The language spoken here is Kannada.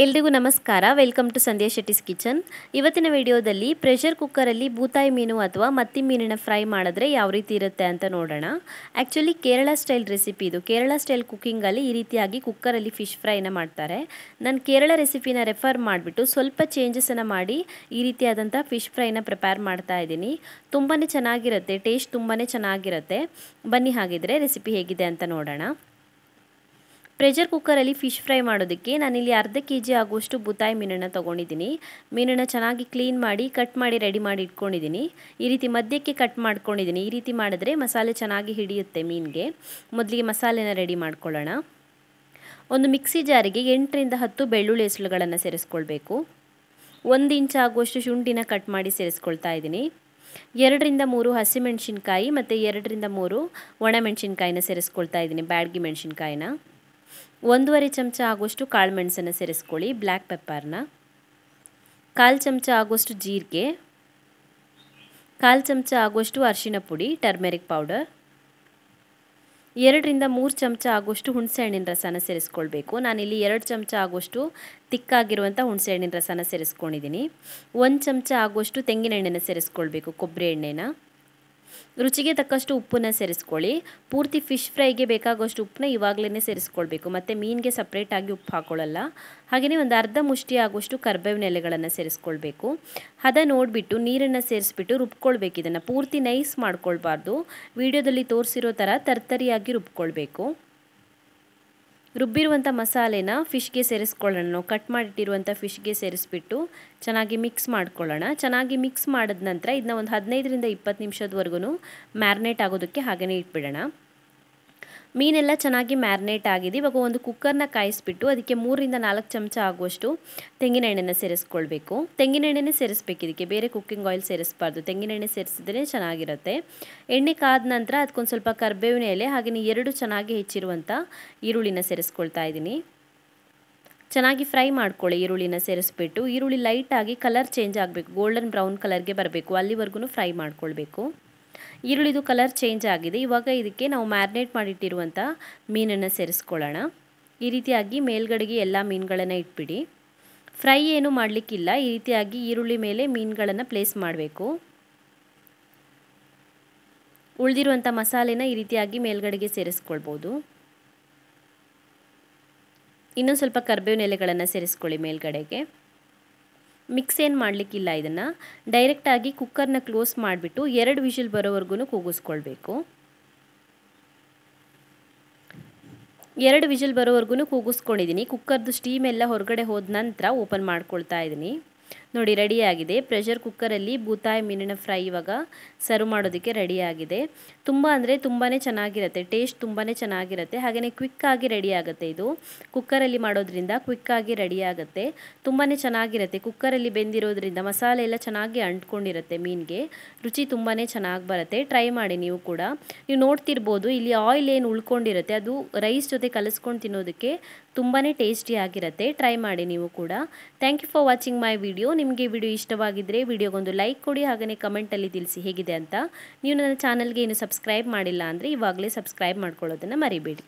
ಎಲ್ರಿಗೂ ನಮಸ್ಕಾರ. Welcome to Sandhya Shetty's kitchen. ಇವತ್ತಿನ ವಿಡಿಯೋದಲ್ಲಿ ಪ್ರೆಷರ್ ಕುಕ್ಕರಲ್ಲಿ ಬೂತಾಯಿ ಮೀನು ಅಥವಾ ಮತ್ತಿ ಮೀನಿನ ಫ್ರೈ ಮಾಡಿದ್ರೆ ಯಾವ ರೀತಿ ಇರುತ್ತೆ ಅಂತ ನೋಡೋಣ. ಆ್ಯಕ್ಚುಲಿ ಕೇರಳ ಸ್ಟೈಲ್ ರೆಸಿಪಿ ಇದು. ಕೇರಳ ಸ್ಟೈಲ್ ಕುಕ್ಕಿಂಗಲ್ಲಿ ಈ ರೀತಿಯಾಗಿ ಕುಕ್ಕರಲ್ಲಿ ಫಿಶ್ ಫ್ರೈನ ಮಾಡ್ತಾರೆ. ನಾನು ಕೇರಳ ರೆಸಿಪಿನ ರೆಫರ್ ಮಾಡಿಬಿಟ್ಟು ಸ್ವಲ್ಪ ಚೇಂಜಸನ್ನು ಮಾಡಿ ಈ ರೀತಿಯಾದಂಥ ಫಿಶ್ ಫ್ರೈನ ಪ್ರಿಪೇರ್ ಮಾಡ್ತಾ ಇದ್ದೀನಿ. ತುಂಬಾ ಚೆನ್ನಾಗಿರುತ್ತೆ, ಟೇಸ್ಟ್ ತುಂಬಾ ಚೆನ್ನಾಗಿರುತ್ತೆ. ಬನ್ನಿ ಹಾಗಿದ್ರೆ ರೆಸಿಪಿ ಹೇಗಿದೆ ಅಂತ ನೋಡೋಣ. ಪ್ರೆಷರ್ ಕುಕ್ಕರಲ್ಲಿ ಫಿಶ್ ಫ್ರೈ ಮಾಡೋದಕ್ಕೆ ನಾನಿಲ್ಲಿ ಅರ್ಧ kg ಆಗುವಷ್ಟು ಬೂತಾಯಿ ಮೀನನ್ನು ತೊಗೊಂಡಿದ್ದೀನಿ. ಮೀನನ್ನು ಚೆನ್ನಾಗಿ ಕ್ಲೀನ್ ಮಾಡಿ ಕಟ್ ಮಾಡಿ ರೆಡಿ ಮಾಡಿ ಇಟ್ಕೊಂಡಿದ್ದೀನಿ. ಈ ರೀತಿ ಮಧ್ಯಕ್ಕೆ ಕಟ್ ಮಾಡ್ಕೊಂಡಿದ್ದೀನಿ. ಈ ರೀತಿ ಮಾಡಿದ್ರೆ ಮಸಾಲೆ ಚೆನ್ನಾಗಿ ಹಿಡಿಯುತ್ತೆ ಮೀನಿಗೆ. ಮೊದಲಿಗೆ ಮಸಾಲೆನ ರೆಡಿ ಮಾಡ್ಕೊಳ್ಳೋಣ. ಒಂದು ಮಿಕ್ಸಿ ಜಾರಿಗೆ 8ರಿಂದ 10 ಬೆಳ್ಳುಳ್ಳಿ ಹೆಸರುಗಳನ್ನು ಸೇರಿಸ್ಕೊಳ್ಬೇಕು. 1 ಇಂಚ್ ಆಗುವಷ್ಟು ಶುಂಠಿನ ಕಟ್ ಮಾಡಿ ಸೇರಿಸ್ಕೊಳ್ತಾ ಇದ್ದೀನಿ. 2ರಿಂದ 3 ಹಸಿಮೆಣಸಿನ್ಕಾಯಿ ಮತ್ತು 2ರಿಂದ 3 ಒಣಮೆಣಸಿನ್ಕಾಯಿನ ಸೇರಿಸ್ಕೊಳ್ತಾ ಇದ್ದೀನಿ, ಬ್ಯಾಡಗಿ ಮೆಣಸಿನ್ಕಾಯಿನ. 1/2 ಚಮಚ ಆಗುವಷ್ಟು ಕಾಳು ಮೆಣಸನ್ನು ಸೇರಿಸ್ಕೊಳ್ಳಿ, ಬ್ಲ್ಯಾಕ್ ಪೆಪ್ಪರ್ನ. 1/4 ಚಮಚ ಆಗುವಷ್ಟು ಜೀರಿಗೆ, 1/4 ಚಮಚ ಆಗುವಷ್ಟು ಅರಿಶಿನ ಪುಡಿ, ಟರ್ಮೆರಿಕ್ ಪೌಡರ್. 2ರಿಂದ 3 ಚಮಚ ಆಗುವಷ್ಟು ಹುಣಸೆಹಣ್ಣಿನ ರಸನ ಸೇರಿಸ್ಕೊಳ್ಬೇಕು. ನಾನಿಲ್ಲಿ 2 ಚಮಚ ಆಗುವಷ್ಟು ತಿಕ್ಕಾಗಿರುವಂಥ ಹುಣಸೆಹಣ್ಣಿನ ರಸನ ಸೇರಿಸ್ಕೊಂಡಿದ್ದೀನಿ. 1 ಚಮಚ ಆಗುವಷ್ಟು ತೆಂಗಿನ ಎಣ್ಣೆನ ಸೇರಿಸ್ಕೊಳ್ಬೇಕು, ಕೊಬ್ಬರಿ ಎಣ್ಣೆನ. ರುಚಿಗೆ ತಕ್ಕಷ್ಟು ಉಪ್ಪನ್ನ ಸೇರಿಸ್ಕೊಳ್ಳಿ. ಪೂರ್ತಿ ಫಿಶ್ ಫ್ರೈಗೆ ಬೇಕಾಗುವಷ್ಟು ಉಪ್ಪನ್ನ ಇವಾಗಲೇ ಸೇರಿಸ್ಕೊಳ್ಬೇಕು, ಮತ್ತು ಮೀನಿಗೆ ಸಪ್ರೇಟಾಗಿ ಉಪ್ಪು ಹಾಕೊಳ್ಳಲ್ಲ. ಹಾಗೆಯೇ ಒಂದು ಅರ್ಧ ಮುಷ್ಟಿ ಆಗುವಷ್ಟು ಕರಿಬೇವಿನ ಎಲೆಗಳನ್ನು ಸೇರಿಸ್ಕೊಳ್ಬೇಕು. ಹದ ನೋಡಿಬಿಟ್ಟು ನೀರನ್ನು ಸೇರಿಸ್ಬಿಟ್ಟು ರುಬ್ಕೊಳ್ಬೇಕು. ಇದನ್ನು ಪೂರ್ತಿ ನೈಸ್ ಮಾಡ್ಕೊಳ್ಬಾರ್ದು. ವಿಡಿಯೋದಲ್ಲಿ ತೋರಿಸಿರೋ ಥರ ತರ್ತರಿಯಾಗಿ ರುಬ್ಕೊಳ್ಬೇಕು. ರುಬ್ಬಿರುವಂಥ ಮಸಾಲೆನ ಫಿಶ್ಗೆ ಸೇರಿಸ್ಕೊಳ್ಳೋಣ. ನಾವು ಕಟ್ ಮಾಡಿಟ್ಟಿರುವಂಥ ಫಿಶ್ಗೆ ಸೇರಿಸ್ಬಿಟ್ಟು ಚೆನ್ನಾಗಿ ಮಿಕ್ಸ್ ಮಾಡ್ಕೊಳ್ಳೋಣ. ಚೆನ್ನಾಗಿ ಮಿಕ್ಸ್ ಮಾಡಿದ ನಂತರ ಇದನ್ನ ಒಂದು 15ರಿಂದ 20 ನಿಮಿಷದವರೆಗೂ ಮ್ಯಾರಿನೇಟ್ ಆಗೋದಕ್ಕೆ ಹಾಗೆಯೇ ಇಟ್ಬಿಡೋಣ. ಮೀನೆಲ್ಲ ಚೆನ್ನಾಗಿ ಮ್ಯಾರಿನೇಟ್ ಆಗಿದೆ. ಇವಾಗ ಒಂದು ಕುಕ್ಕರ್ನ ಕಾಯಿಸ್ಬಿಟ್ಟು ಅದಕ್ಕೆ 3ರಿಂದ 4 ಚಮಚ ಆಗುವಷ್ಟು ತೆಂಗಿನ ಎಣ್ಣೆನ ಸೇರಿಸ್ಕೊಳ್ಬೇಕು. ತೆಂಗಿನ ಎಣ್ಣೆನೇ ಸೇರಿಸ್ಬೇಕು ಇದಕ್ಕೆ, ಬೇರೆ ಕುಕ್ಕಿಂಗ್ ಆಯಿಲ್ ಸೇರಿಸಬಾರ್ದು. ತೆಂಗಿನ ಎಣ್ಣೆ ಸೇರಿಸಿದ್ರೆ ಚೆನ್ನಾಗಿರುತ್ತೆ. ಎಣ್ಣೆ ಕಾದ ನಂತರ ಅದಕ್ಕೊಂದು ಸ್ವಲ್ಪ ಕರಿಬೇವಿನ ಎಲೆ ಹಾಗೆಯೇ 2 ಚೆನ್ನಾಗಿ ಹೆಚ್ಚಿರುವಂಥ ಈರುಳ್ಳಿನ ಸೇರಿಸ್ಕೊಳ್ತಾ ಇದ್ದೀನಿ. ಚೆನ್ನಾಗಿ ಫ್ರೈ ಮಾಡ್ಕೊಳ್ಳಿ. ಈರುಳ್ಳಿನ ಸೇರಿಸ್ಬಿಟ್ಟು ಈರುಳ್ಳಿ ಲೈಟಾಗಿ ಕಲರ್ ಚೇಂಜ್ ಆಗಬೇಕು, ಗೋಲ್ಡನ್ ಬ್ರೌನ್ ಕಲರ್ಗೆ ಬರಬೇಕು, ಅಲ್ಲಿವರೆಗೂ ಫ್ರೈ ಮಾಡ್ಕೊಳ್ಬೇಕು. ಈರುಳ್ಳಿದು ಕಲರ್ ಚೇಂಜ್ ಆಗಿದೆ. ಇವಾಗ ಇದಕ್ಕೆ ನಾವು ಮ್ಯಾರಿನೇಟ್ ಮಾಡಿಟ್ಟಿರುವಂಥ ಮೀನನ್ನು ಸೇರಿಸ್ಕೊಳ್ಳೋಣ. ಈ ರೀತಿಯಾಗಿ ಮೇಲ್ಗಡೆಗೆ ಎಲ್ಲ ಮೀನುಗಳನ್ನು ಇಟ್ಬಿಡಿ. ಫ್ರೈ ಏನು ಮಾಡಲಿಕ್ಕಿಲ್ಲ. ಈ ರೀತಿಯಾಗಿ ಈರುಳ್ಳಿ ಮೇಲೆ ಮೀನುಗಳನ್ನು ಪ್ಲೇಸ್ ಮಾಡಬೇಕು. ಉಳಿದಿರುವಂಥ ಮಸಾಲೆನ ಈ ರೀತಿಯಾಗಿ ಮೇಲ್ಗಡೆಗೆ ಸೇರಿಸ್ಕೊಳ್ಬೋದು. ಇನ್ನೊಂದು ಸ್ವಲ್ಪ ಕರಿಬೇವಿನ ಎಲೆಗಳನ್ನು ಸೇರಿಸ್ಕೊಳ್ಳಿ ಮೇಲ್ಗಡೆಗೆ. ಮಿಕ್ಸ್ ಏನು ಮಾಡಲಿಕ್ಕಿಲ್ಲ. ಇದನ್ನು ಡೈರೆಕ್ಟಾಗಿ ಕುಕ್ಕರ್ನ ಕ್ಲೋಸ್ ಮಾಡಿಬಿಟ್ಟು 2 ವಿಷಲ್ ಬರೋವರೆಗೂ ಕೂಗಿಸ್ಕೊಳ್ಬೇಕು. 2 ವಿಷಲ್ ಬರೋವರೆಗೂ ಕೂಗಿಸ್ಕೊಂಡಿದ್ದೀನಿ. ಕುಕ್ಕರ್ದು ಸ್ಟೀಮ್ ಎಲ್ಲ ಹೊರಗಡೆ ಹೋದ ನಂತರ ಓಪನ್ ಮಾಡ್ಕೊಳ್ತಾ ಇದ್ದೀನಿ. ನೋಡಿ, ರೆಡಿಯಾಗಿದೆ. ಪ್ರೆಷರ್ ಕುಕ್ಕರಲ್ಲಿ ಬೂತಾಯಿ ಮೀನಿನ ಫ್ರೈ ಇವಾಗ ಸರ್ವ್ ಮಾಡೋದಕ್ಕೆ ರೆಡಿಯಾಗಿದೆ. ತುಂಬ ಅಂದರೆ ತುಂಬಾ ಚೆನ್ನಾಗಿರುತ್ತೆ, ಟೇಸ್ಟ್ ತುಂಬಾ ಚೆನ್ನಾಗಿರುತ್ತೆ. ಹಾಗೆಯೇ ಕ್ವಿಕ್ಕಾಗಿ ರೆಡಿ ಆಗುತ್ತೆ. ಇದು ಕುಕ್ಕರಲ್ಲಿ ಮಾಡೋದ್ರಿಂದ ಕ್ವಿಕ್ಕಾಗಿ ರೆಡಿ ಆಗುತ್ತೆ. ತುಂಬಾ ಚೆನ್ನಾಗಿರುತ್ತೆ. ಕುಕ್ಕರಲ್ಲಿ ಬೆಂದಿರೋದ್ರಿಂದ ಮಸಾಲೆ ಎಲ್ಲ ಚೆನ್ನಾಗಿ ಅಂಟ್ಕೊಂಡಿರುತ್ತೆ ಮೀನಿಗೆ. ರುಚಿ ತುಂಬಾ ಚೆನ್ನಾಗಿ ಬರುತ್ತೆ. ಟ್ರೈ ಮಾಡಿ ನೀವು ಕೂಡ. ನೀವು ನೋಡ್ತಿರ್ಬೋದು ಇಲ್ಲಿ ಆಯಿಲ್ ಏನು ಉಳ್ಕೊಂಡಿರುತ್ತೆ ಅದು ರೈಸ್ ಜೊತೆ ಕಲಿಸ್ಕೊಂಡು ತಿನ್ನೋದಕ್ಕೆ ತುಂಬಾ ಟೇಸ್ಟಿಯಾಗಿರುತ್ತೆ. ಟ್ರೈ ಮಾಡಿ ನೀವು ಕೂಡ. Thank you for watching my video. ನಿಮಗೆ ವಿಡಿಯೋ ಇಷ್ಟವಾಗಿದ್ದರೆ ವಿಡಿಯೋಗೊಂದು ಲೈಕ್ ಕೊಡಿ, ಹಾಗೆಯೇ ಕಮೆಂಟಲ್ಲಿ ತಿಳಿಸಿ ಹೇಗಿದೆ ಅಂತ. ನೀವು ನನ್ನ ಚಾನಲ್ಗೆ ಏನು ಸಬ್ಸ್ಕ್ರೈಬ್ ಮಾಡಿಲ್ಲ ಅಂದರೆ ಇವಾಗಲೇ ಸಬ್ಸ್ಕ್ರೈಬ್ ಮಾಡ್ಕೊಳ್ಳೋದನ್ನು ಮರಿಬೇಡಿ.